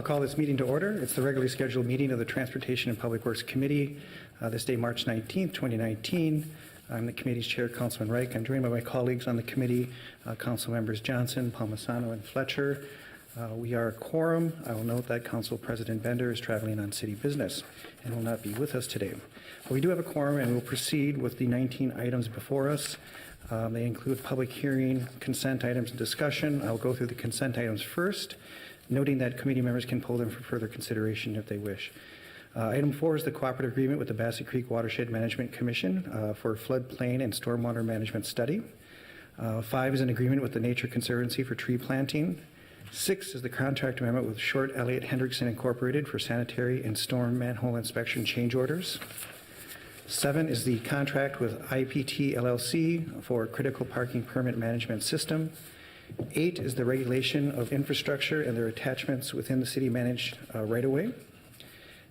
I'll call this meeting to order. It's the regularly scheduled meeting of the Transportation and Public Works Committee, this day, March 19th, 2019. I'm the committee's chair, Councilman Reich. I'm joined by my colleagues on the committee, Council members Johnson, Palmisano, and Fletcher. We are a quorum. I will note that Council President Bender is traveling on city business and will not be with us today. But we do have a quorum, and we'll proceed with the 19 items before us. They include public hearing, consent items, and discussion. I'll go through the consent items first, noting that committee members can pull them for further consideration if they wish. Item 4 is the cooperative agreement with the Bassett Creek Watershed Management Commission for floodplain and stormwater management study. 5 is an agreement with the Nature Conservancy for tree planting. 6 is the contract amendment with Short Elliott Hendrickson Incorporated for sanitary and storm manhole inspection change orders. 7 is the contract with IPT LLC for critical parking permit management system. 8 is the regulation of infrastructure and their attachments within the city managed right-of-way.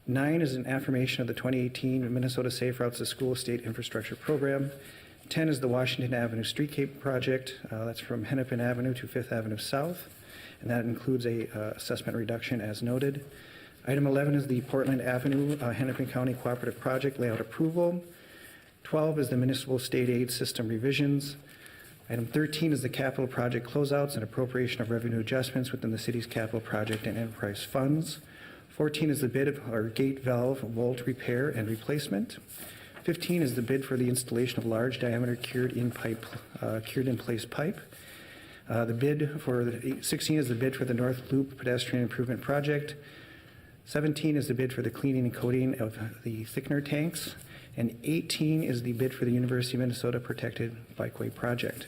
9 is an affirmation of the 2018 Minnesota Safe Routes to School State Infrastructure Program. 10 is the Washington Avenue Streetscape Project. That's from Hennepin Avenue to 5th Avenue South, and that includes a assessment reduction as noted. Item 11 is the Portland Avenue Hennepin County Cooperative Project layout approval. 12 is the municipal state aid system revisions. Item 13 is the capital project closeouts and appropriation of revenue adjustments within the city's capital project and enterprise funds. 14 is the bid or gate valve vault repair and replacement. 15 is the bid for the installation of large diameter cured in place pipe. The bid for 16 is the bid for the North Loop pedestrian improvement project. 17 is the bid for the cleaning and coating of the thickener tanks, and 18 is the bid for the University of Minnesota Protected Bikeway project.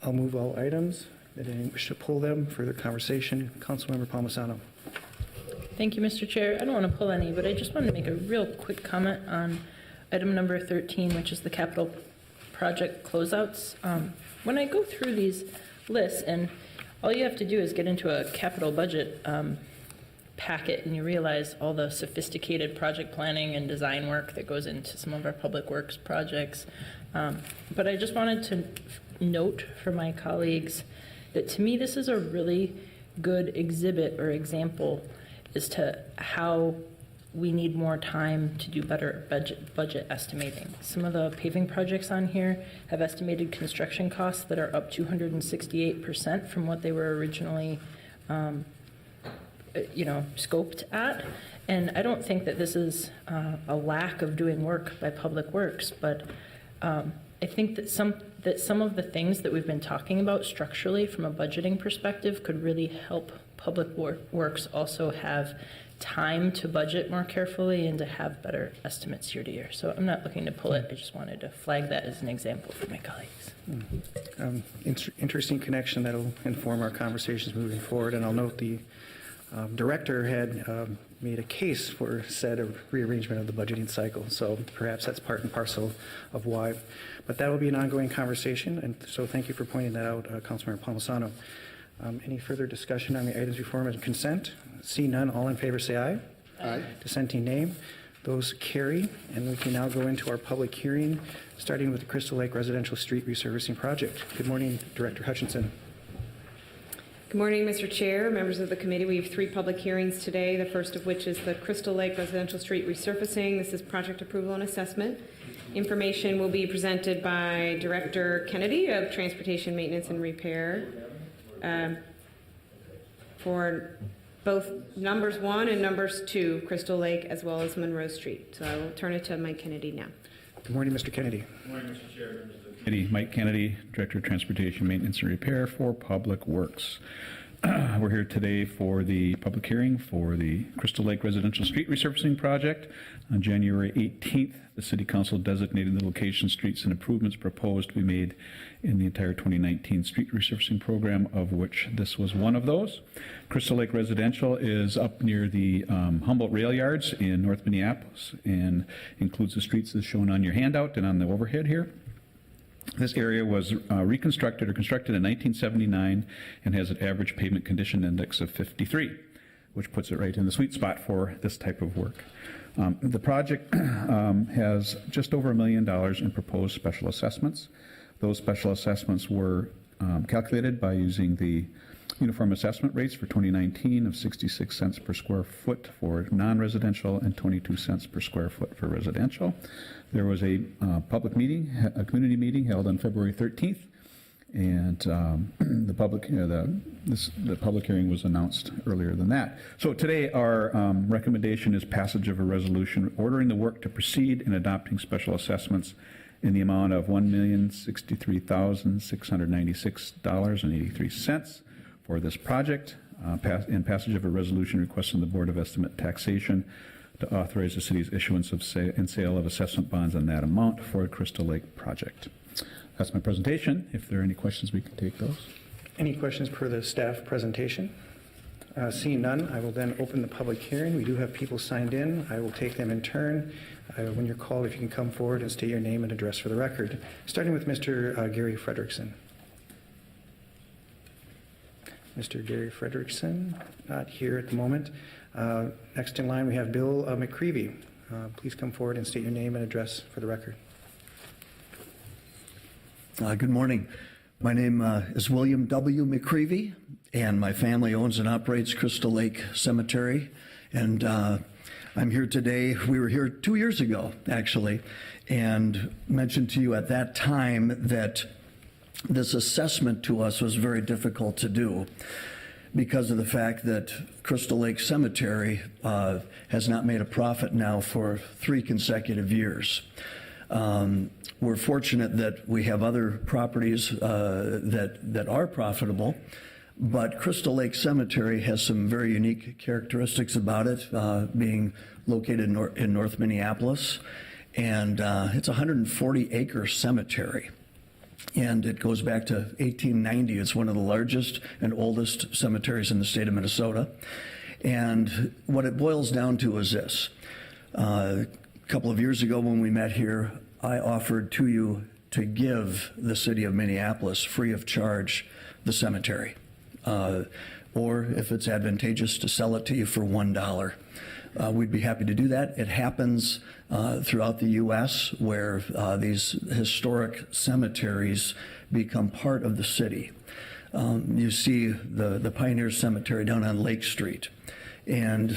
I'll move all items. Did anyone wish to pull them? Further conversation? Councilmember Palmisano. Thank you, Mr. Chair. I don't want to pull any, but I just wanted to make a real quick comment on item number 13, which is the capital project closeouts. When I go through these lists, and all you have to do is get into a capital budget packet, and you realize all the sophisticated project planning and design work that goes into some of our public works projects. But I just wanted to note for my colleagues that to me this is a really good exhibit or example as to how we need more time to do better budget estimating. Some of the paving projects on here have estimated construction costs that are up 268% from what they were originally scoped at. And I don't think that this is a lack of doing work by Public Works, but I think that some of the things that we've been talking about structurally from a budgeting perspective could really help Public Works also have time to budget more carefully and to have better estimates year to year. So I'm not looking to pull it. I just wanted to flag that as an example for my colleagues. Interesting connection that'll inform our conversations moving forward. And I'll note the director had made a case for said rearrangement of the budgeting cycle. So perhaps that's part and parcel of why. But that will be an ongoing conversation. And so thank you for pointing that out, Councilmember Palmisano. Any further discussion on the items before us? Consent? See none. All in favor say aye. Aye. Dissenting nay. Those carry. And we can now go into our public hearing, starting with the Crystal Lake Residential Street Resurfacing Project. Good morning, Director Hutchinson. Good morning, Mr. Chair, members of the committee. We have 3 public hearings today, the first of which is the Crystal Lake Residential Street Resurfacing. This is project approval and assessment. Information will be presented by Director Kennedy of Transportation Maintenance and Repair for both numbers 1 and numbers 2, Crystal Lake as well as Monroe Street. So I will turn it to Mike Kennedy now. Good morning, Mr. Kennedy. Good morning, Mr. Chair, members of the committee. Mike Kennedy, Director of Transportation Maintenance and Repair for Public Works. We're here today for the public hearing for the Crystal Lake Residential Street Resurfacing Project. On January 18th, the City Council designated the location, streets, and improvements proposed to be made in the entire 2019 street resurfacing program, of which this was one of those. Crystal Lake Residential is up near the Humboldt Rail Yards in North Minneapolis and includes the streets as shown on your handout and on the overhead here. This area was reconstructed or constructed in 1979 and has an average pavement condition index of 53, which puts it right in the sweet spot for this type of work. The project has just over $1 million in proposed special assessments. Those special assessments were calculated by using the Uniform assessment rates for 2019 of 66 cents per square foot for non-residential and 22 cents per square foot for residential. There was a public meeting, a community meeting held on February 13th, and the public hearing was announced earlier than that. So today our recommendation is passage of a resolution ordering the work to proceed and adopting special assessments in the amount of $1,063,696.83 for this project, and passage of a resolution requesting the Board of Estimate Taxation to authorize the city's issuance of and sale of assessment bonds on that amount for a Crystal Lake project. That's my presentation. If there are any questions, we can take those. Any questions per the staff presentation? Seeing none, I will then open the public hearing. We do have people signed in. I will take them in turn. When you're called, if you can come forward and state your name and address for the record. Starting with Mr. Gary Frederickson. Mr. Gary Frederickson, not here at the moment. Next in line, we have Bill McCreevy. Please come forward and state your name and address for the record. Good morning. My name is William W. McCreevy, and my family owns and operates Crystal Lake Cemetery. And I'm here today. We were here 2 years ago, actually, and mentioned to you at that time that this assessment to us was very difficult to do because of the fact that Crystal Lake Cemetery has not made a profit now for 3 consecutive years. We're fortunate that we have other properties that are profitable, but Crystal Lake Cemetery has some very unique characteristics about it, being located in North Minneapolis, and it's a 140-acre cemetery. And it goes back to 1890. It's one of the largest and oldest cemeteries in the state of Minnesota. And what it boils down to is this. A couple of years ago when we met here, I offered to you to give the city of Minneapolis free of charge the cemetery. Or if it's advantageous, to sell it to you for $1. We'd be happy to do that. It happens throughout the U.S. where these historic cemeteries become part of the city. You see the Pioneer Cemetery down on Lake Street. And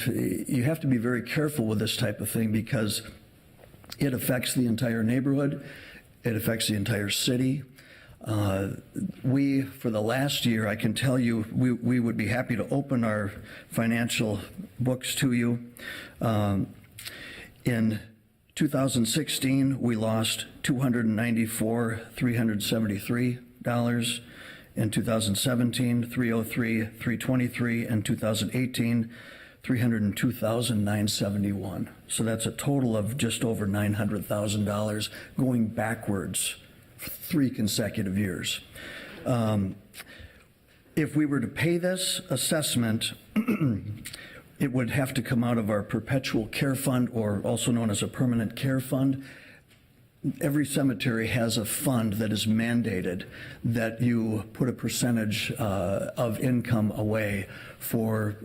you have to be very careful with this type of thing because it affects the entire neighborhood. It affects the entire city. We, for the last year, I can tell you, we would be happy to open our financial books to you. In 2016, we lost $294,373. In 2017, $303,323. In 2018, $302,971. So that's a total of just over $900,000 going backwards for 3 consecutive years. If we were to pay this assessment, it would have to come out of our perpetual care fund, or also known as a permanent care fund. Every cemetery has a fund that is mandated that you put a percentage of income away for,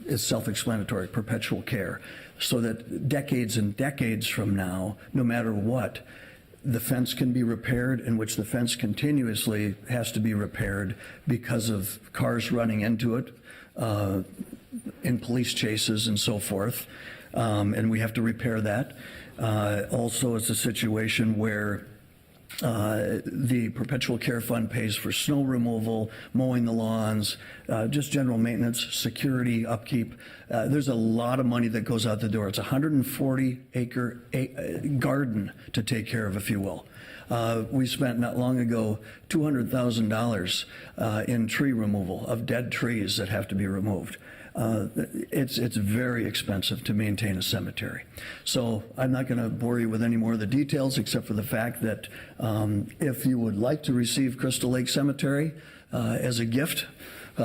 it's self-explanatory, perpetual care, so that decades and decades from now, no matter what, the fence can be repaired, in which the fence continuously has to be repaired because of cars running into it, in police chases and so forth, and we have to repair that. Also, it's a situation where the perpetual care fund pays for snow removal, mowing the lawns, just general maintenance, security, upkeep. There's a lot of money that goes out the door. It's a 140-acre garden to take care of, if you will. We spent not long ago $200,000 in tree removal of dead trees that have to be removed. It's very expensive to maintain a cemetery. So I'm not going to bore you with any more of the details, except for the fact that if you would like to receive Crystal Lake Cemetery as a gift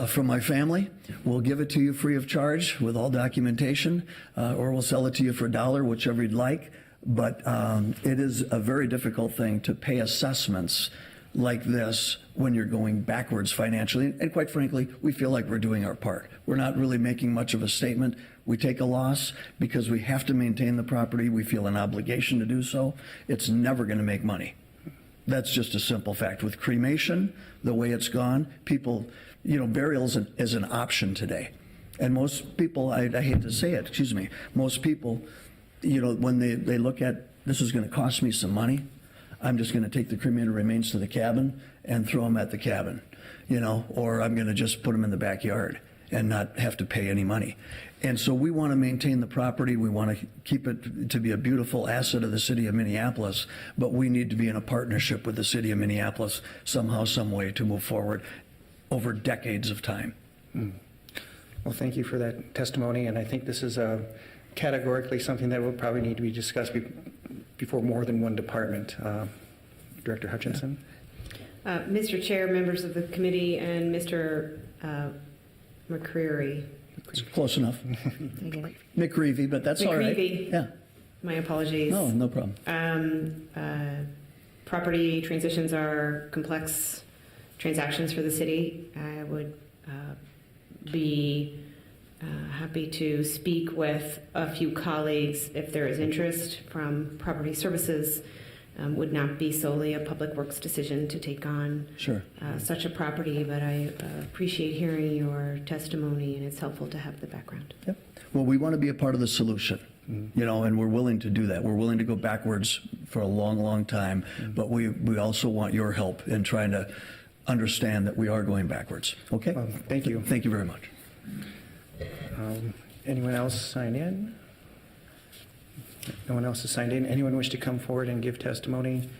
from my family, we'll give it to you free of charge with all documentation, or we'll sell it to you for $1, whichever you'd like. But it is a very difficult thing to pay assessments like this when you're going backwards financially. And quite frankly, we feel like we're doing our part. We're not really making much of a statement. We take a loss because we have to maintain the property. We feel an obligation to do so. It's never going to make money. That's just a simple fact. With cremation, the way it's gone, people, burial is an option today. And most people, I hate to say it, excuse me, most people, when they look at, this is going to cost me some money, I'm just going to take the cremated remains to the cabin and throw them at the cabin, or I'm going to just put them in the backyard and not have to pay any money. And so we want to maintain the property. We want to keep it to be a beautiful asset of the city of Minneapolis, but we need to be in a partnership with the city of Minneapolis somehow, some way to move forward over decades of time. Well, thank you for that testimony, and I think this is categorically something that will probably need to be discussed before more than one department. Director Hutchinson? Mr. Chair, members of the committee, and Mr. McCreary. It's close enough. I get it. McCreevy, but that's all right. McCreevy. Yeah. My apologies. No problem. Property transitions are complex transactions for the city. I would be happy to speak with a few colleagues if there is interest from property services. Would not be solely a public works decision to take on Sure. such a property, but I appreciate hearing your testimony, and it's helpful to have the background. Yep. Well, we want to be a part of the solution, and we're willing to do that. We're willing to go backwards for a long, long time, but we also want your help in trying to understand that we are going backwards. Okay? Thank you. Thank you very much. Anyone else sign in? No one else has signed in. Anyone wish to come forward and give testimony?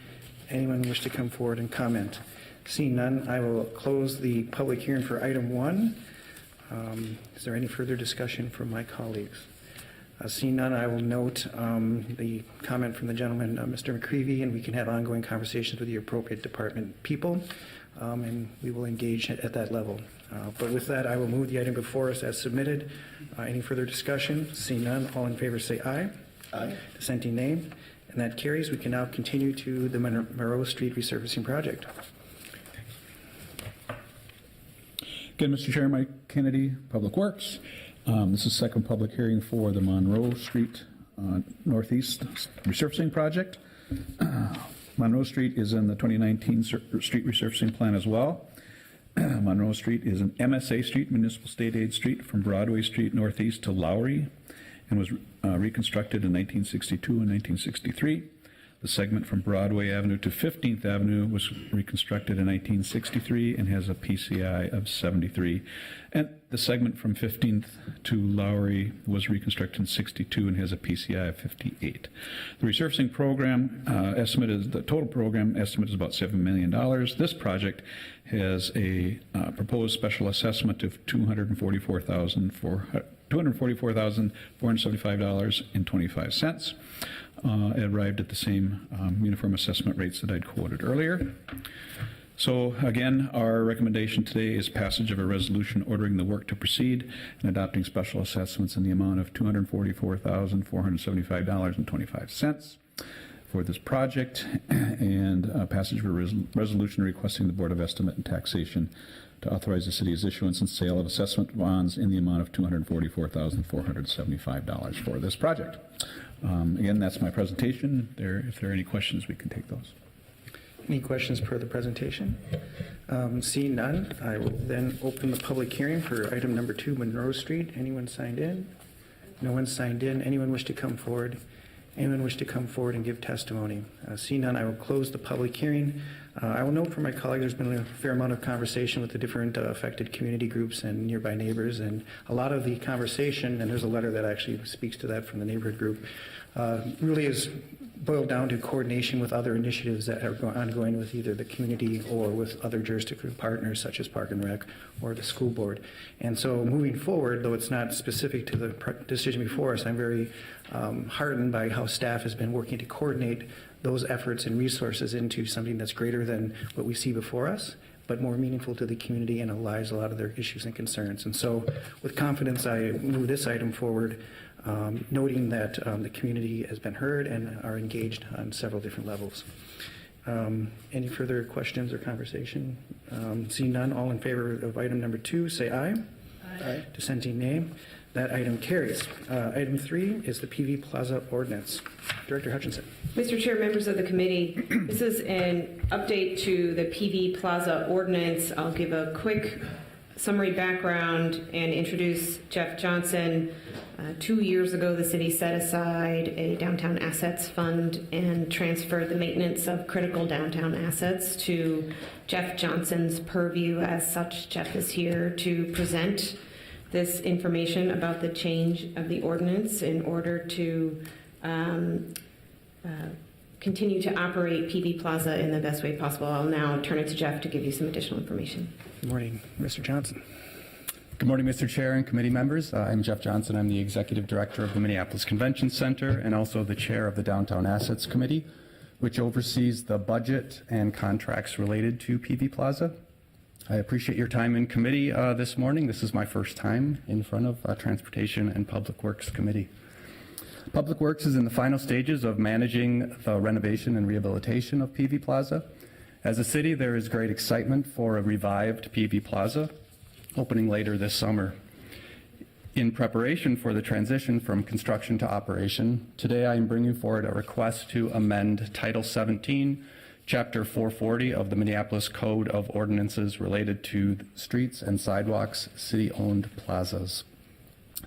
Anyone wish to come forward and comment? Seeing none, I will close the public hearing for item 1. Is there any further discussion from my colleagues? Seeing none, I will note the comment from the gentleman, Mr. McCreevy, and we can have ongoing conversations with the appropriate department people, and we will engage at that level. But with that, I will move the item before us as submitted. Any further discussion? Seeing none, all in favor say aye. Aye. Dissenting nay, and that carries. We can now continue to the Monroe Street resurfacing project. Again, Mr. Chair, Mike Kennedy, Public Works. This is second public hearing for the Monroe Street Northeast resurfacing project. Monroe Street is in the 2019 street resurfacing plan as well. Monroe Street is an MSA street, Municipal State Aid Street, from Broadway Street northeast to Lowry, and was reconstructed in 1962 and 1963. The segment from Broadway Avenue to 15th Avenue was reconstructed in 1963 and has a PCI of 73. And the segment from 15th to Lowry was reconstructed in 62 and has a PCI of 58. The resurfacing program estimate is, the total program estimate is about $7 million. This project has a proposed special assessment of $244,475.25. Arrived at the same uniform assessment rates that I'd quoted earlier. So again, our recommendation today is passage of a resolution ordering the work to proceed and adopting special assessments in the amount of $244,475.25 for this project, and passage of a resolution requesting the Board of Estimate and Taxation to authorize the city's issuance and sale of assessment bonds in the amount of $244,475 for this project. Again, that's my presentation. If there are any questions, we can take those. Any questions per the presentation? Seeing none, I will then open the public hearing for item number 2, Monroe Street. Anyone signed in? No one signed in. Anyone wish to come forward? Anyone wish to come forward and give testimony? Seeing none, I will close the public hearing. I will note from my colleague there's been a fair amount of conversation with the different affected community groups and nearby neighbors, and a lot of the conversation, and there's a letter that actually speaks to that from the neighborhood group, really is boiled down to coordination with other initiatives that are ongoing with either the community or with other jurisdictional partners such as Park and Rec or the school board. And so moving forward, though it's not specific to the decision before us, I'm very heartened by how staff has been working to coordinate those efforts and resources into something that's greater than what we see before us, but more meaningful to the community and allies a lot of their issues and concerns. And so with confidence, I move this item forward, noting that the community has been heard and are engaged on several different levels. Any further questions or conversation? Seeing none, all in favor of item number 2, say aye. Aye. Dissenting nay. That item carries. Item 3 is the PV Plaza ordinance. Director Hutchinson. Mr. Chair, members of the committee, this is an update to the PV Plaza ordinance. I'll give a quick summary background and introduce Jeff Johnson. 2 years ago, the city set aside a downtown assets fund and transferred the maintenance of critical downtown assets to Jeff Johnson's purview. As such, Jeff is here to present this information about the change of the ordinance in order to continue to operate PV Plaza in the best way possible. I'll now turn it to Jeff to give you some additional information. Good morning, Mr. Johnson. Good morning, Mr. Chair and committee members. I'm Jeff Johnson. I'm the Executive Director of the Minneapolis Convention Center and also the Chair of the Downtown Assets Committee, which oversees the budget and contracts related to PV Plaza. I appreciate your time in committee this morning. This is my first time in front of Transportation and Public Works Committee. Public Works is in the final stages of managing the renovation and rehabilitation of PV Plaza. As a city, there is great excitement for a revived PV Plaza opening later this summer. In preparation for the transition from construction to operation, today I am bringing forward a request to amend Title 17, Chapter 440 of the Minneapolis Code of Ordinances related to streets and sidewalks, city-owned plazas.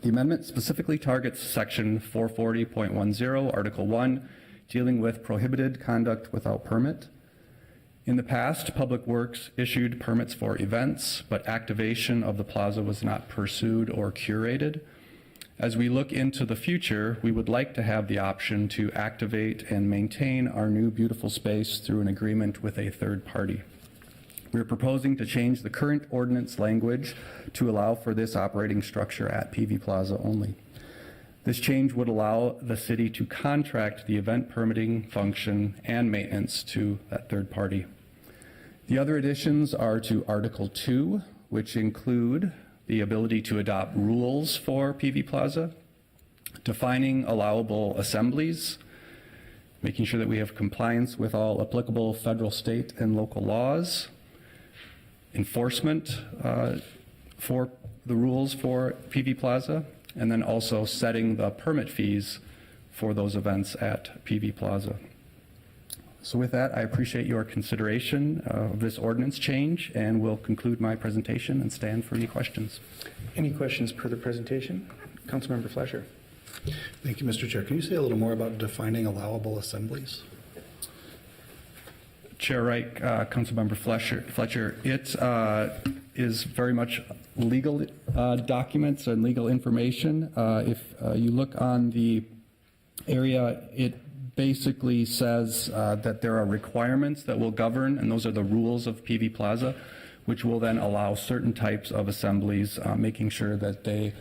The amendment specifically targets Section 440.10, Article 1, dealing with prohibited conduct without permit. In the past, Public Works issued permits for events, but activation of the plaza was not pursued or curated. As we look into the future, we would like to have the option to activate and maintain our new beautiful space through an agreement with a third party. We're proposing to change the current ordinance language to allow for this operating structure at PV Plaza only. This change would allow the city to contract the event permitting function and maintenance to that third party. The other additions are to Article 2, which include the ability to adopt rules for PV Plaza, defining allowable assemblies, making sure that we have compliance with all applicable federal, state, and local laws, enforcement for the rules for PV Plaza, and then also setting the permit fees for those events at PV Plaza. So with that, I appreciate your consideration of this ordinance change and will conclude my presentation and stand for any questions. Any questions per the presentation? Councilmember Fletcher. Thank you, Mr. Chair. Can you say a little more about defining allowable assemblies? Chair Wright, Councilmember Fletcher, it is very much legal documents and legal information. If you look on the area, it basically says that there are requirements that will govern, and those are the rules of PV Plaza, which will then allow certain types of assemblies, making sure that they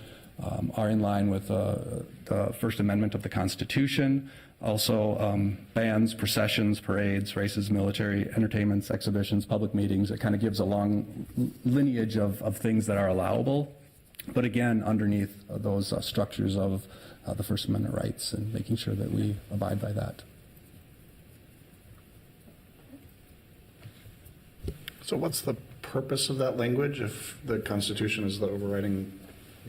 are in line with the First Amendment of the Constitution. Also, bands, processions, parades, races, military entertainments, exhibitions, public meetings. It kind of gives a long lineage of things that are allowable. But again, underneath those structures of the First Amendment rights and making sure that we abide by that. So what's the purpose of that language if the Constitution is the overriding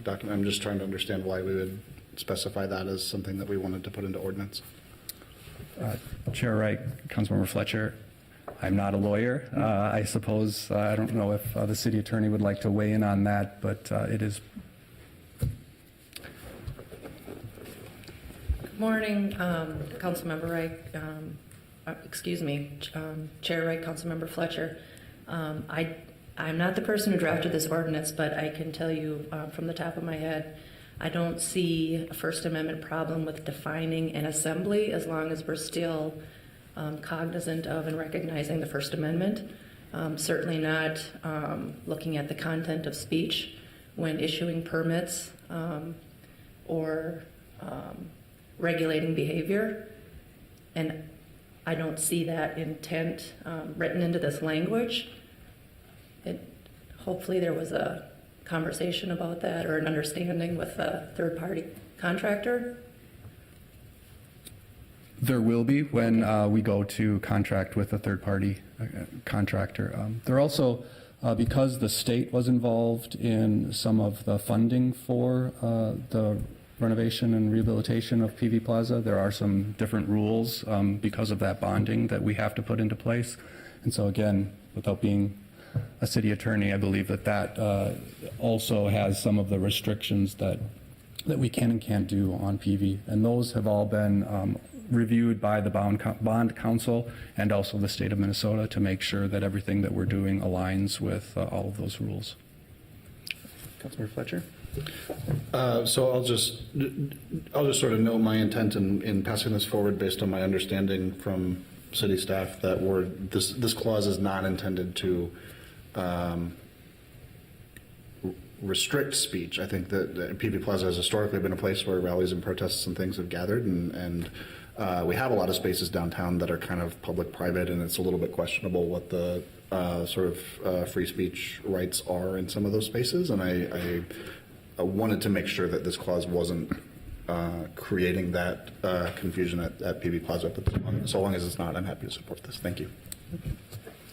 document? I'm just trying to understand why we would specify that as something that we wanted to put into ordinance. Chair Wright, Councilmember Fletcher, I'm not a lawyer. I suppose, I don't know if the city attorney would like to weigh in on that, but it is. Good morning, Councilmember Wright, Chair Wright, Councilmember Fletcher. I'm not the person who drafted this ordinance, but I can tell you from the top of my head, I don't see a First Amendment problem with defining an assembly as long as we're still cognizant of and recognizing the First Amendment. Certainly not looking at the content of speech when issuing permits or regulating behavior. And I don't see that intent written into this language. Hopefully there was a conversation about that or an understanding with a third-party contractor. There will be when we go to contract with a third-party contractor. There are also Because the state was involved in some of the funding for the renovation and rehabilitation of PV Plaza, there are some different rules because of that bonding that we have to put into place. And so again, without being a city attorney, I believe that that also has some of the restrictions that we can and can't do on PV. And those have all been reviewed by the bond council and also the state of Minnesota to make sure that everything that we're doing aligns with all of those rules. Councilmember Fletcher? So I'll just sort of note my intent in passing this forward based on my understanding from city staff that this clause is not intended to restrict speech. I think that PV Plaza has historically been a place where rallies and protests and things have gathered, and we have a lot of spaces downtown that are kind of public-private, and it's a little bit questionable what the sort of free speech rights are in some of those spaces, and I wanted to make sure that this clause wasn't creating that confusion at PV Plaza, but so long as it's not, I'm happy to support this. Thank you.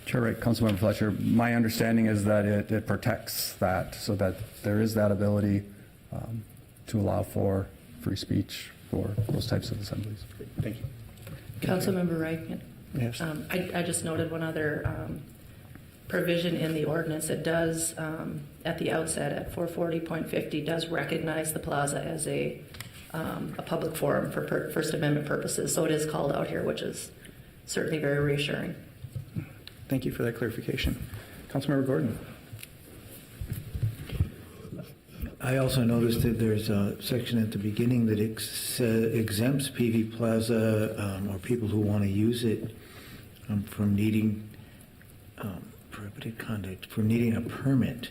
Chair Wright, Councilmember Fletcher, my understanding is that it protects that so that there is that ability to allow for free speech for those types of assemblies. Thank you. Councilmember Wright? Yes. I just noted one other provision in the ordinance. It does, at the outset, at 440.50, does recognize the plaza as a public forum for First Amendment purposes. So it is called out here, which is certainly very reassuring. Thank you for that clarification. Councilmember Gordon? I also noticed that there's a section at the beginning that exempts PV Plaza or people who want to use it from needing prohibited conduct, from needing a permit.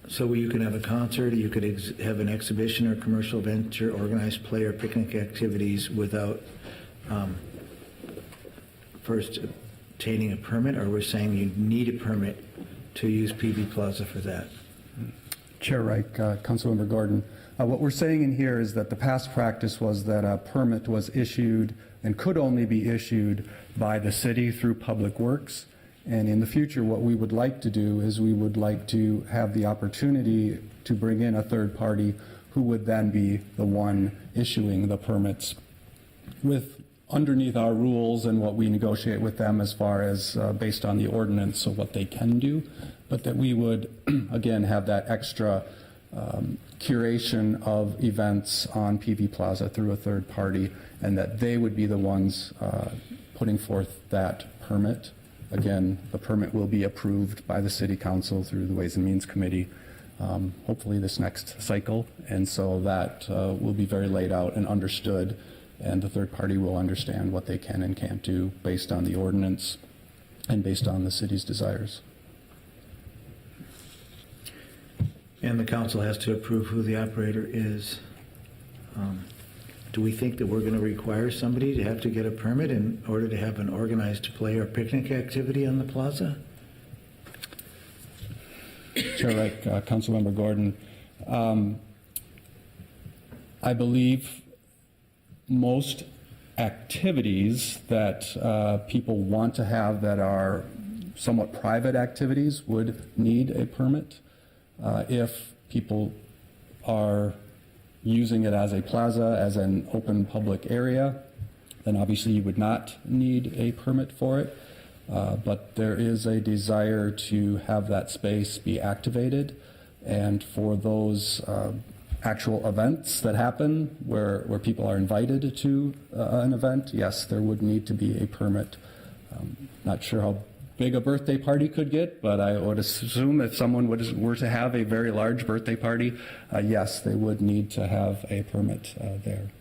So you can have a concert, you could have an exhibition or commercial venture, organized play or picnic activities without first obtaining a permit, or we're saying you need a permit to use PV Plaza for that? Chair Wright, Councilmember Gordon, what we're saying in here is that the past practice was that a permit was issued and could only be issued by the city through Public Works. And in the future, what we would like to do is we would like to have the opportunity to bring in a third party who would then be the one issuing the permits with underneath our rules and what we negotiate with them as far as based on the ordinance of what they can do, but that we would, again, have that extra curation of events on PV Plaza through a third party, and that they would be the ones putting forth that permit. Again, the permit will be approved by the City Council through the Ways and Means Committee, hopefully this next cycle, and so that will be very laid out and understood, and the third party will understand what they can and can't do based on the ordinance and based on the city's desires. And the council has to approve who the operator is. Do we think that we're going to require somebody to have to get a permit in order to have an organized play or picnic activity on the plaza? Chair Wright, Councilmember Gordon, I believe most activities that people want to have that are somewhat private activities would need a permit. If people are using it as a plaza, as an open public area, then obviously you would not need a permit for it. But there is a desire to have that space be activated, and for those actual events that happen where people are invited to an event, yes, there would need to be a permit. Not sure how big a birthday party could get, but I would assume if someone were to have a very large birthday party, yes, they would need to have a permit there.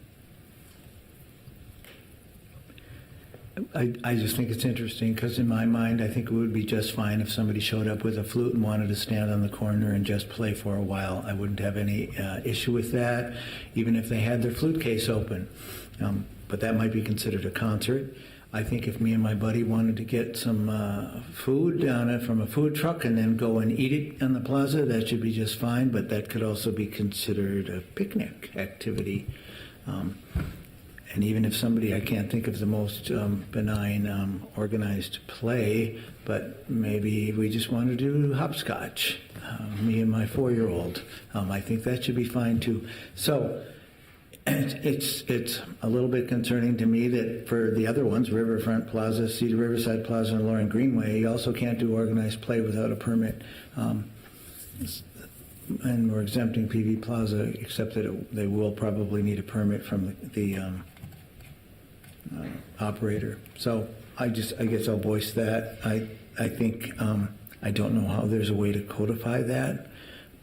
I just think it's interesting because in my mind, I think it would be just fine if somebody showed up with a flute and wanted to stand on the corner and just play for a while. I wouldn't have any issue with that, even if they had their flute case open. But that might be considered a concert. I think if me and my buddy wanted to get some food from a food truck and then go and eat it on the plaza, that should be just fine, but that could also be considered a picnic activity. And even if somebody, I can't think of the most benign organized play, but maybe we just want to do hopscotch, me and my 4-year-old. I think that should be fine too. So it's a little bit concerning to me that for the other ones, Riverfront Plaza, Cedar Riverside Plaza, and Loring Greenway, you also can't do organized play without a permit. And we're exempting PV Plaza, except that they will probably need a permit from the operator. So I guess I'll voice that. I think, I don't know how there's a way to codify that,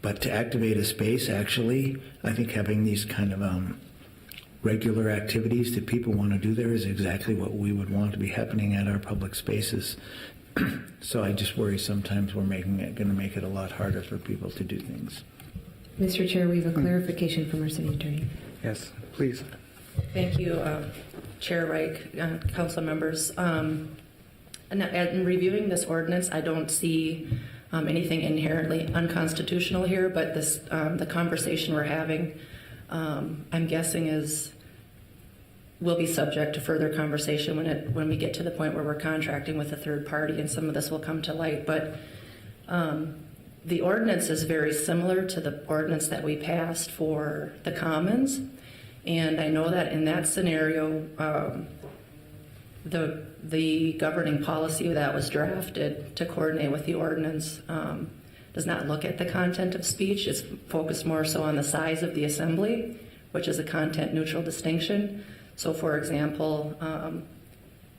but to activate a space, actually, I think having these kind of regular activities that people want to do there is exactly what we would want to be happening at our public spaces. So I just worry sometimes we're going to make it a lot harder for people to do things. Mr. Chair, we have a clarification from our city attorney. Yes, please. Thank you, Chair Reich, council members. And in reviewing this ordinance, I don't see anything inherently unconstitutional here, but this the conversation we're having, I'm guessing will be subject to further conversation when we get to the point where we're contracting with a third party, and some of this will come to light. But the ordinance is very similar to the ordinance that we passed for the Commons, and I know that in that scenario, the governing policy that was drafted to coordinate with the ordinance does not look at the content of speech. It's focused more so on the size of the assembly, which is a content-neutral distinction. So, for example,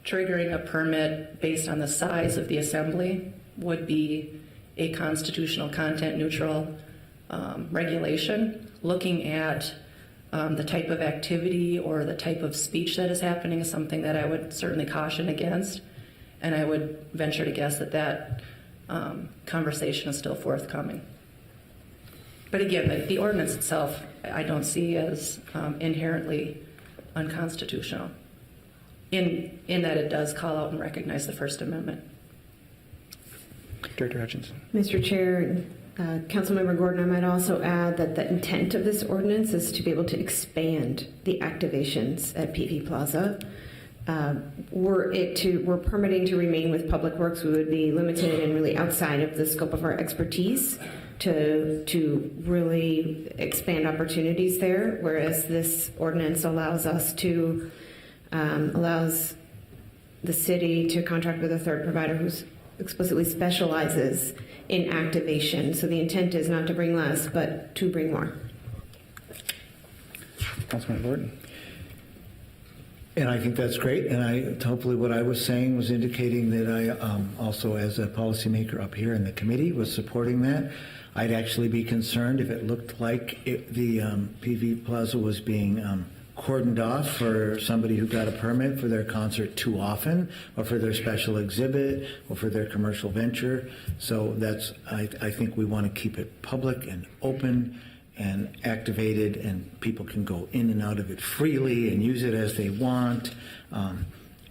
triggering a permit based on the size of the assembly would be a constitutional content-neutral regulation. Looking at the type of activity or the type of speech that is happening is something that I would certainly caution against, and I would venture to guess that conversation is still forthcoming. But again, the ordinance itself I don't see as inherently unconstitutional in that it does call out and recognize the First Amendment. Director Hutchinson. Mr. Chair, Councilmember Gordon, I might also add that the intent of this ordinance is to be able to expand the activations at PV Plaza. Were permitting to remain with Public Works, we would be limited and really outside of the scope of our expertise to really expand opportunities there, whereas this ordinance allows us to allows the city to contract with a third provider who's explicitly specializes in activation. So the intent is not to bring less, but to bring more. Councilman Gordon. And I think that's great. And hopefully what I was saying was indicating that I also, as a policymaker up here in the committee, was supporting that. I'd actually be concerned if it looked like the PV Plaza was being cordoned off for somebody who got a permit for their concert too often, or for their special exhibit, or for their commercial venture. So I think we want to keep it public and open and activated, and people can go in and out of it freely and use it as they want.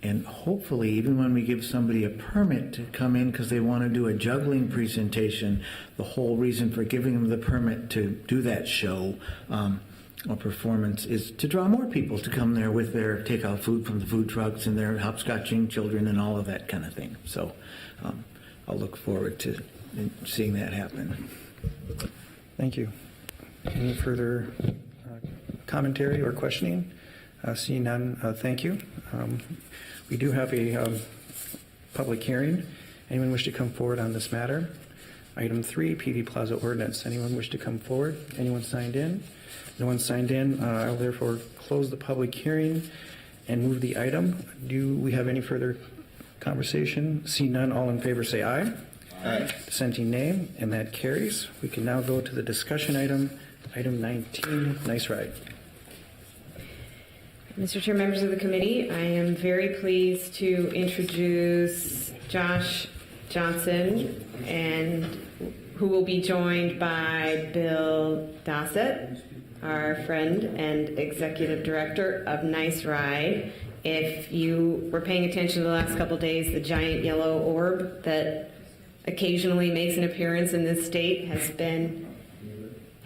And hopefully, even when we give somebody a permit to come in because they want to do a juggling presentation, the whole reason for giving them the permit to do that show or performance is to draw more people to come there with their takeout food from the food trucks and their hopscotching children and all of that kind of thing. So I'll look forward to seeing that happen. Thank you. Any further commentary or questioning? Seeing none, thank you. We do have a public hearing. Anyone wish to come forward on this matter? Item 3, PV Plaza Ordinance. Anyone wish to come forward? Anyone signed in? No one signed in. I will therefore close the public hearing and move the item. Do we have any further conversation? See none, all in favor say aye. Aye. Dissenting nay, and that carries. We can now go to the discussion item, item 19, Nice Ride. Mr. Chair, members of the committee, I am very pleased to introduce Josh Johnson, and who will be joined by Bill Dossett, our friend and executive director of Nice Ride. If you were paying attention to the last couple of days, the giant yellow orb that occasionally makes an appearance in this state has been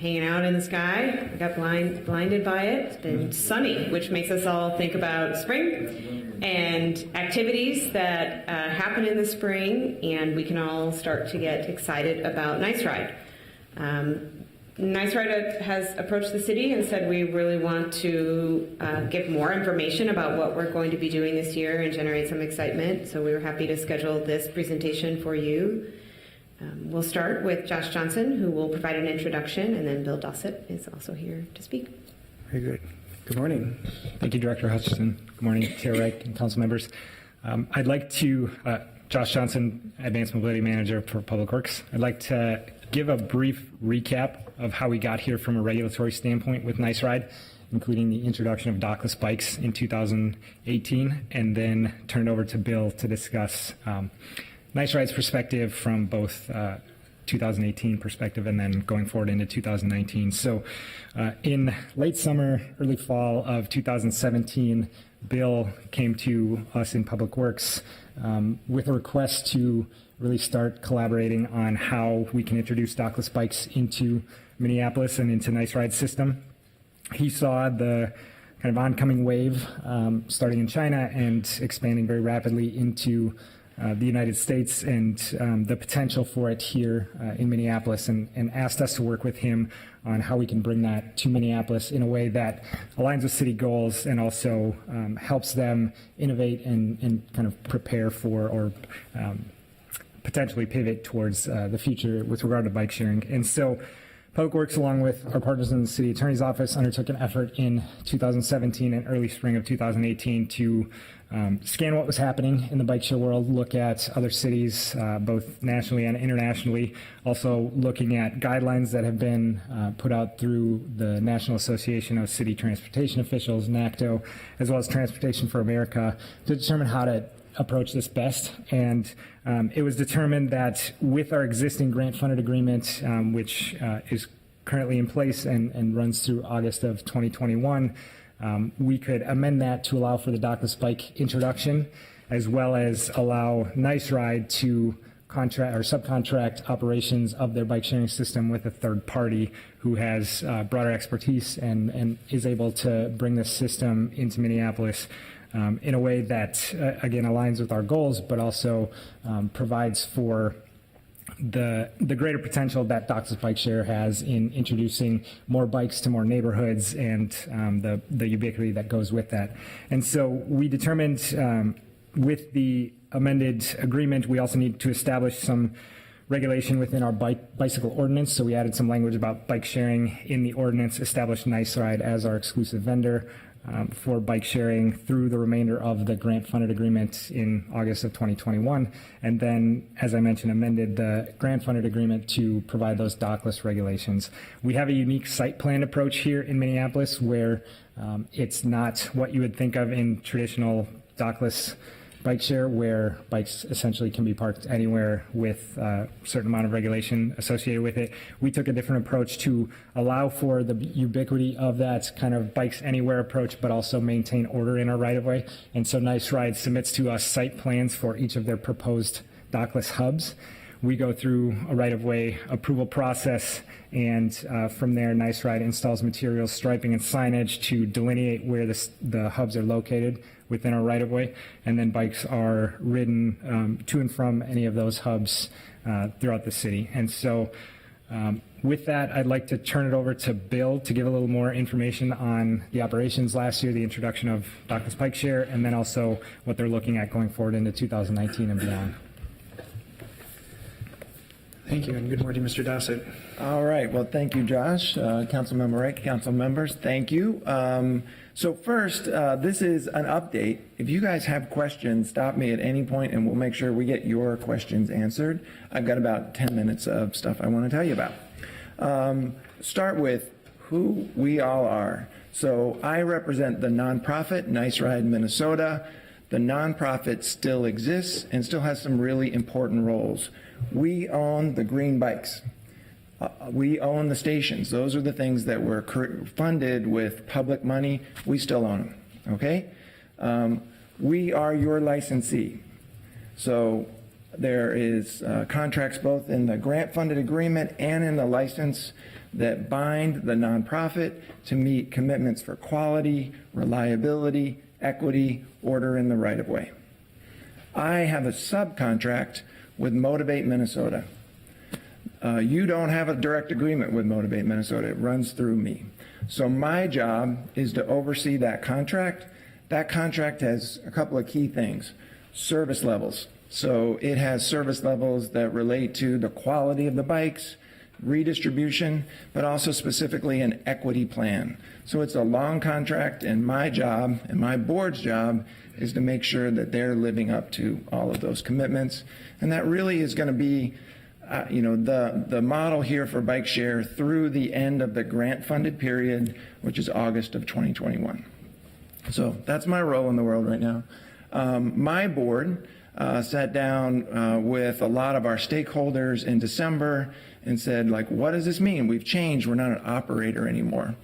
hanging out in the sky. I got blinded by it. It's been sunny, which makes us all think about spring and activities that happen in the spring, and we can all start to get excited about Nice Ride. Nice Ride has approached the city and said we really want to give more information about what we're going to be doing this year and generate some excitement. So we were happy to schedule this presentation for you. We'll start with Josh Johnson, who will provide an introduction, and then Bill Dossett is also here to speak. Very good. Good morning. Thank you, Director Hutchison. Good morning, Chair Wright and council members. I'd like to, Josh Johnson, Advanced Mobility Manager for Public Works. I'd like to give a brief recap of how we got here from a regulatory standpoint with Nice Ride, including the introduction of dockless bikes in 2018, and then turn it over to Bill to discuss Nice Ride's perspective from both 2018 perspective and then going forward into 2019. So in late summer, early fall of 2017, Bill came to us in Public Works with a request to really start collaborating on how we can introduce dockless bikes into Minneapolis and into Nice Ride's system. He saw the kind of oncoming wave starting in China and expanding very rapidly into the United States, and the potential for it here in Minneapolis, and asked us to work with him on how we can bring that to Minneapolis in a way that aligns with city goals and also helps them innovate and kind of prepare for or potentially pivot towards the future with regard to bike sharing. And so Public Works, along with our partners in the City Attorney's Office, undertook an effort in 2017 and early spring of 2018 to scan what was happening in the bike share world, look at other cities, both nationally and internationally, also looking at guidelines that have been put out through the National Association of City Transportation Officials, NACTO, as well as Transportation for America, to determine how to approach this best. And it was determined that with our existing grant-funded agreement, which is currently in place and runs through August of 2021, we could amend that to allow for the dockless bike introduction, as well as allow Nice Ride to contract or subcontract operations of their bike sharing system with a third party who has broader expertise and is able to bring this system into Minneapolis in a way that, again, aligns with our goals, but also provides for the greater potential that dockless bike share has in introducing more bikes to more neighborhoods and the ubiquity that goes with that. And so we determined with the amended agreement, we also need to establish some regulation within our bicycle ordinance. So we added some language about bike sharing in the ordinance, established Nice Ride as our exclusive vendor for bike sharing through the remainder of the grant-funded agreement in August of 2021. And then, as I mentioned, amended the grant-funded agreement to provide those dockless regulations. We have a unique site plan approach here in Minneapolis where it's not what you would think of in traditional dockless bike share, where bikes essentially can be parked anywhere with a certain amount of regulation associated with it. We took a different approach to allow for the ubiquity of that kind of bikes anywhere approach, but also maintain order in our right-of-way. And so Nice Ride submits to us site plans for each of their proposed dockless hubs. We go through a right-of-way approval process, and from there, Nice Ride installs materials, striping, and signage to delineate where the hubs are located within our right-of-way, and then bikes are ridden to and from any of those hubs throughout the city. And so with that, I'd like to turn it over to Bill to give a little more information on the operations last year, the introduction of dockless bike share, and then also what they're looking at going forward into 2019 and beyond. Thank you, and good morning, Mr. Dossett. All right. Well, thank you, Josh. Councilmember Wright, council members, thank you. So first, this is an update. If you guys have questions, stop me at any point and we'll make sure we get your questions answered. I've got about 10 minutes of stuff I want to tell you about. Start with who we all are. So I represent the nonprofit Nice Ride Minnesota. The nonprofit still exists and still has some really important roles. We own the green bikes. We own the stations. Those are the things that were funded with public money. We still own them, okay? We are your licensee. So There is contracts both in the grant-funded agreement and in the license that bind the nonprofit to meet commitments for quality, reliability, equity, order in the right-of-way. I have a subcontract with Motivate Minnesota. You don't have a direct agreement with Motivate Minnesota. It runs through me. So my job is to oversee that contract. That contract has a couple of key things. Service levels. So it has service levels that relate to the quality of the bikes, redistribution, but also specifically an equity plan. So it's a long contract, and my job and my board's job is to make sure that they're living up to all of those commitments. And that really is going to be the model here for Bike Share through the end of the grant-funded period, which is August of 2021. So that's my role in the world right now. My board sat down with a lot of our stakeholders in December and said, like, what does this mean? We've changed. We're not an operator anymore.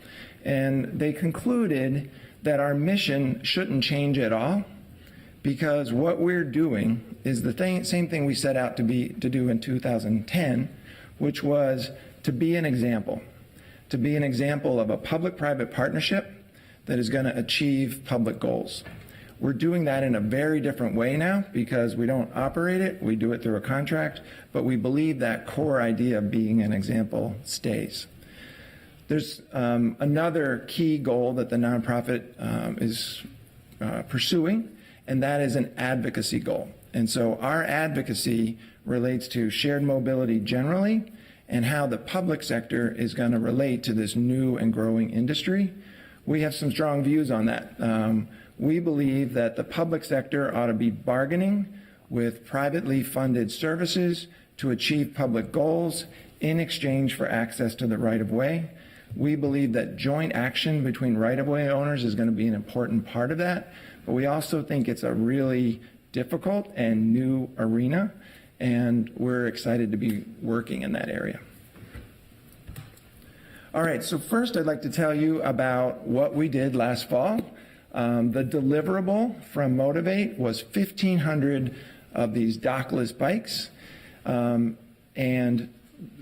And they concluded that our mission shouldn't change at all, because what we're doing is the same thing we set out to do in 2010, which was to be an example of a public-private partnership that is going to achieve public goals. We're doing that in a very different way now because we don't operate it, we do it through a contract, but we believe that core idea of being an example stays. There's another key goal that the nonprofit is pursuing, and that is an advocacy goal. And so our advocacy relates to shared mobility generally and how the public sector is going to relate to this new and growing industry. We have some strong views on that. We believe that the public sector ought to be bargaining with privately funded services to achieve public goals in exchange for access to the right-of-way. We believe that joint action between right-of-way owners is going to be an important part of that, but we also think it's a really difficult and new arena, and we're excited to be working in that area. All right, so first I'd like to tell you about what we did last fall. The deliverable from Motivate was 1,500 of these dockless bikes, and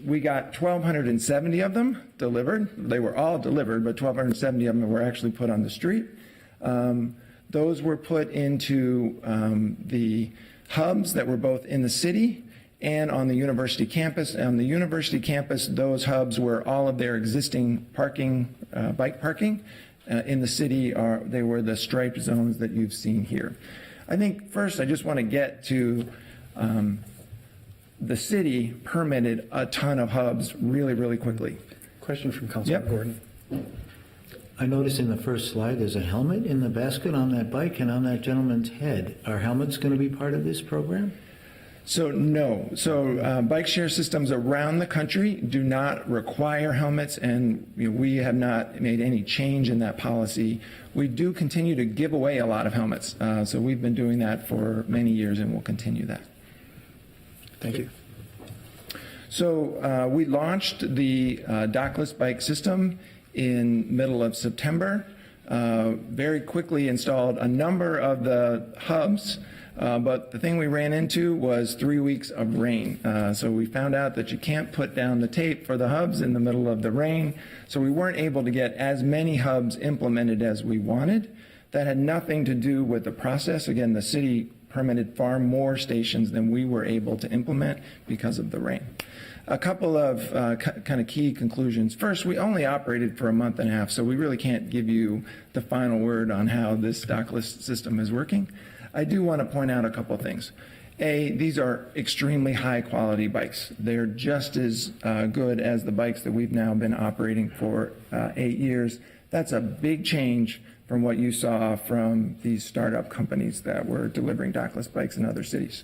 we got 1,270 of them delivered. They were all delivered, but 1,270 of them were actually put on the street. Those were put into the hubs that were both in the city and on the university campus. On the university campus, those hubs were all of their existing parking, bike parking. In the city, they were the striped zones that you've seen here. I think first I just want to get to the city permitted a ton of hubs really, really quickly. Question from Councilman Gordon. I noticed in the first slide there's a helmet in the basket on that bike and on that gentleman's head. Are helmets going to be part of this program? So no. So bike share systems around the country do not require helmets, and we have not made any change in that policy. We do continue to give away a lot of helmets. So we've been doing that for many years, and we'll continue that. Thank you. So we launched the dockless bike system in middle of September. Very quickly installed a number of the hubs. But the thing we ran into was 3 weeks of rain. So we found out that you can't put down the tape for the hubs in the middle of the rain. So we weren't able to get as many hubs implemented as we wanted. That had nothing to do with the process. Again, the city permitted far more stations than we were able to implement because of the rain. A couple of kind of key conclusions. First, we only operated for a month and a half, so we really can't give you the final word on how this dockless system is working. I do want to point out a couple of things. A, these are extremely high quality bikes. They're just as good as the bikes that we've now been operating for 8 years. That's a big change from what you saw from these startup companies that were delivering dockless bikes in other cities.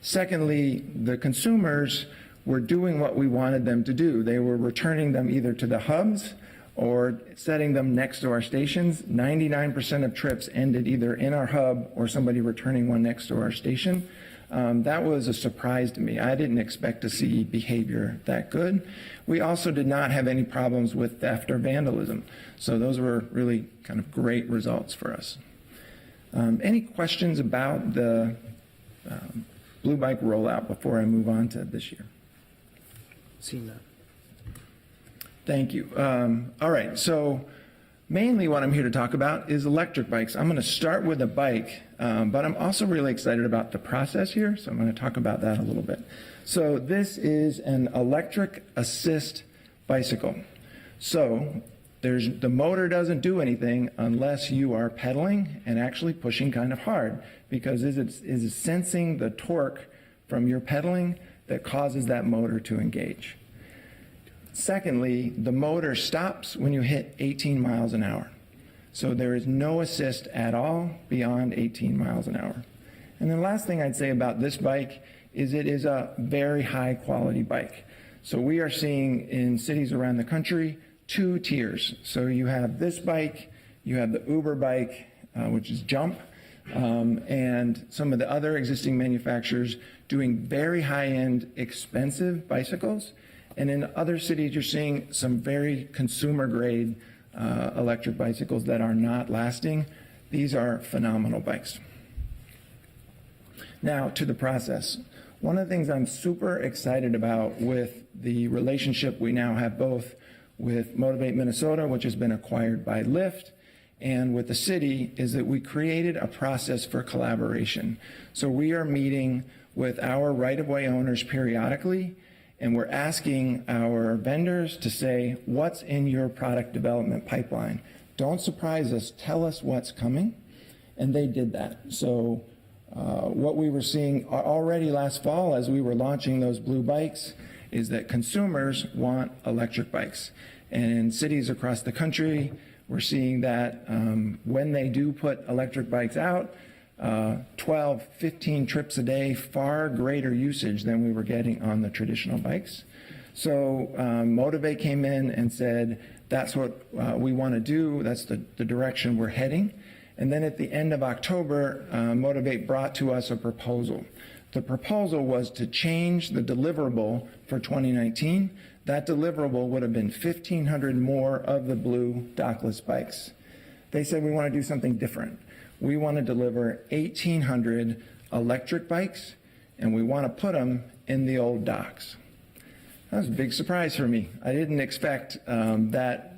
Secondly, the consumers were doing what we wanted them to do. They were returning them either to the hubs or setting them next to our stations. 99% of trips ended either in our hub or somebody returning one next to our station. That was a surprise to me. I didn't expect to see behavior that good. We also did not have any problems with theft or vandalism. So those were really kind of great results for us. Any questions about the blue bike rollout before I move on to this year. Seeing none. Thank you. All right, so mainly what I'm here to talk about is electric bikes. I'm going to start with a bike, but I'm also really excited about the process here, so I'm going to talk about that a little bit. So this is an electric assist bicycle. So the motor doesn't do anything unless you are pedaling and actually pushing kind of hard, because it's sensing the torque from your pedaling that causes that motor to engage. Secondly, the motor stops when you hit 18 miles an hour. So there is no assist at all beyond 18 miles an hour. And the last thing I'd say about this bike is it is a very high quality bike. So we are seeing in cities around the country 2 tiers. So you have this bike, you have the Uber bike, which is Jump, and some of the other existing manufacturers doing very high-end, expensive bicycles. And in other cities, you're seeing some very consumer-grade electric bicycles that are not lasting. These are phenomenal bikes. Now, to the process. One of the things I'm super excited about with the relationship we now have both with Motivate Minnesota, which has been acquired by Lyft, and with the city, is that we created a process for collaboration. So we are meeting with our right-of-way owners periodically, and we're asking our vendors to say, what's in your product development pipeline? Don't surprise us, tell us what's coming. And they did that. So what we were seeing already last fall as we were launching those blue bikes is that consumers want electric bikes. And in cities across the country, we're seeing that when they do put electric bikes out, 12, 15 trips a day, far greater usage than we were getting on the traditional bikes. So Motivate came in and said, that's what we want to do. That's the direction we're heading. And then at the end of October, Motivate brought to us a proposal. The proposal was to change the deliverable for 2019. That deliverable would have been 1,500 more of the blue dockless bikes. They said, we want to do something different. We want to deliver 1,800 electric bikes, and we want to put them in the old docks. That was a big surprise for me. I didn't expect that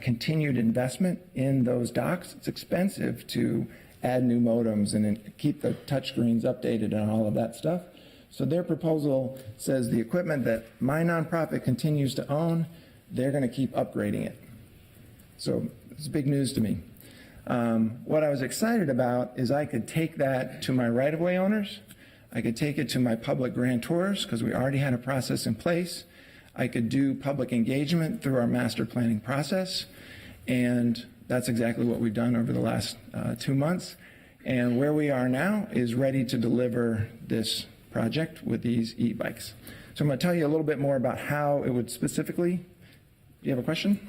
continued investment in those docks. It's expensive to add new modems and keep the touchscreens updated and all of that stuff. So their proposal says the equipment that my nonprofit continues to own, they're going to keep upgrading it. So it's big news to me. What I was excited about is I could take that to my right-of-way owners. I could take it to my public grantors because we already had a process in place. I could do public engagement through our master planning process. And that's exactly what we've done over the last 2 months. And where we are now is ready to deliver this project with these e-bikes. So I'm going to tell you a little bit more about how it would specifically. Do you have a question?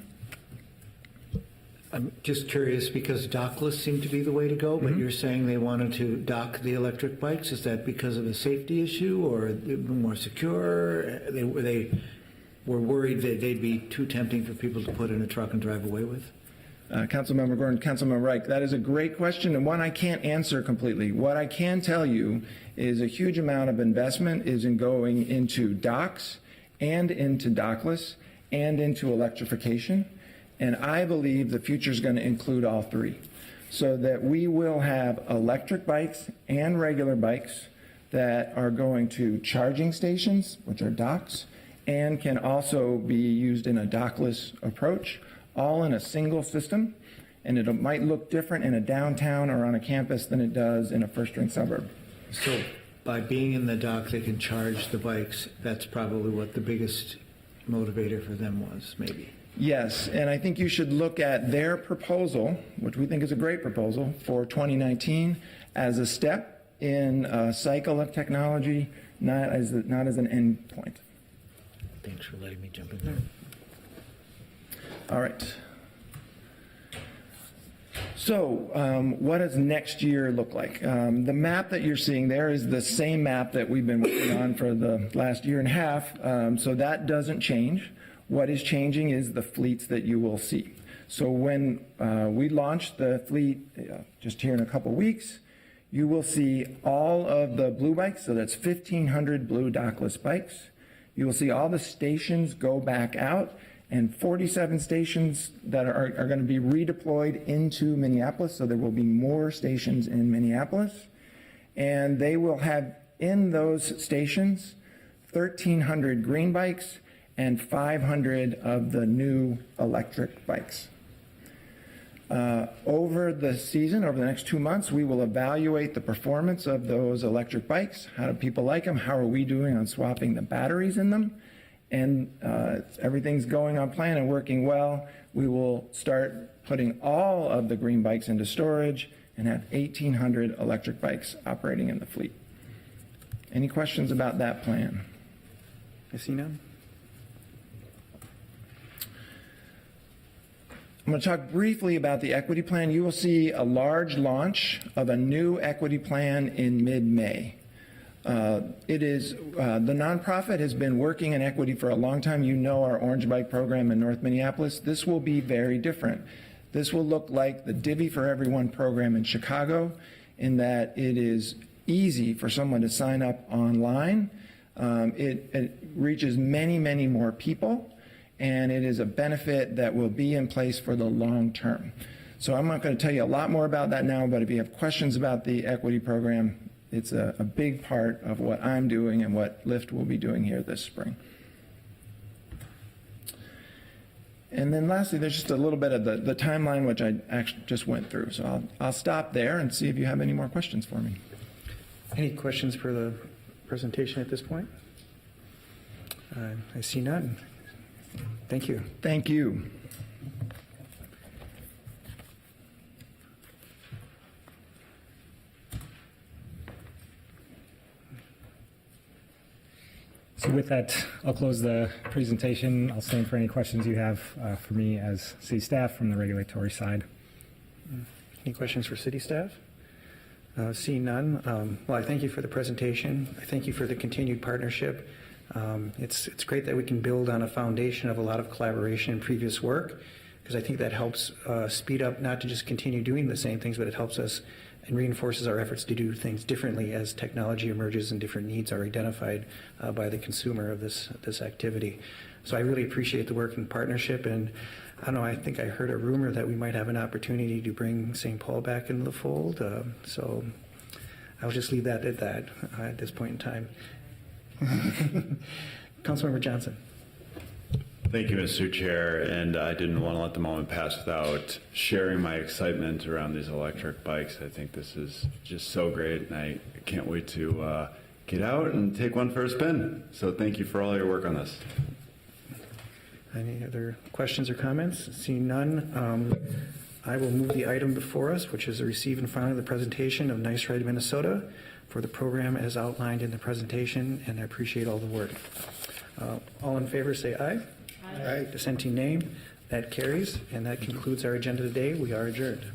I'm just curious because dockless seemed to be the way to go, but you're saying they wanted to dock the electric bikes. Is that because of a safety issue or more secure? They were worried that they'd be too tempting for people to put in a truck and drive away with? Councilmember Gordon, Councilmember Reich, that is a great question and one I can't answer completely. What I can tell you is a huge amount of investment is in going into docks and into dockless and into electrification. And I believe the future is going to include all three, so that we will have electric bikes and regular bikes that are going to charging stations, which are docks, and can also be used in a dockless approach, all in a single system. And it might look different in a downtown or on a campus than it does in a first-ring suburb. So by being in the dock, they can charge the bikes. That's probably what the biggest motivator for them was, maybe. Yes, and I think you should look at their proposal, which we think is a great proposal for 2019, as a step in a cycle of technology, not as an end point. Thanks for letting me jump in there. All right. So what does next year look like? The map that you're seeing there is the same map that we've been working on for the last year and a half, so that doesn't change. What is changing is the fleets that you will see. So when we launch the fleet just here in a couple weeks, you will see all of the blue bikes, so that's 1,500 blue dockless bikes. You will see all the stations go back out, and 47 stations that are going to be redeployed into Minneapolis, so there will be more stations in Minneapolis. And they will have in those stations 1,300 green bikes and 500 of the new electric bikes. Over the season, over the next 2 months, we will evaluate the performance of those electric bikes. How do people like them? How are we doing on swapping the batteries in them? And everything's going on plan and working well. We will start putting all of the green bikes into storage and have 1,800 electric bikes operating in the fleet. Any questions about that plan? I see none. I'm going to talk briefly about the equity plan. You will see a large launch of a new equity plan in mid-May. The nonprofit has been working in equity for a long time. You know our Orange Bike program in North Minneapolis. This will be very different. This will look like the Divvy for Everyone program in Chicago, in that it is easy for someone to sign up online. It reaches many, many more people, and it is a benefit that will be in place for the long term. So I'm not going to tell you a lot more about that now, but if you have questions about the equity program, it's a big part of what I'm doing and what Lyft will be doing here this spring. And then lastly, there's just a little bit of the timeline, which I actually just went through. So I'll stop there and see if you have any more questions for me. Any questions for the presentation at this point? I see none. Thank you. Thank you. So with that, I'll close the presentation. I'll stand for any questions you have for me as city staff from the regulatory side. Any questions for city staff? Seeing none, well, I thank you for the presentation. I thank you for the continued partnership. It's great that we can build on a foundation of a lot of collaboration and previous work, because I think that helps speed up, not to just continue doing the same things, but it helps us and reinforces our efforts to do things differently as technology emerges and different needs are identified by the consumer of this activity. So I really appreciate the work and partnership, and I don't know, I think I heard a rumor that we might have an opportunity to bring St. Paul back into the fold, so I'll just leave that at that at this point in time. Councilmember Johnson. Thank you, Mr. Chair, and I didn't want to let the moment pass without sharing my excitement around these electric bikes. I think this is just so great, and I can't wait to get out and take one for a spin. So thank you for all your work on this. Any other questions or comments? Seeing none, I will move the item before us, which is a receive and file the presentation of Nice Ride Minnesota for the program as outlined in the presentation, and I appreciate all the work. All in favor say aye. Aye. Dissenting nay. That carries, and that concludes our agenda today. We are adjourned.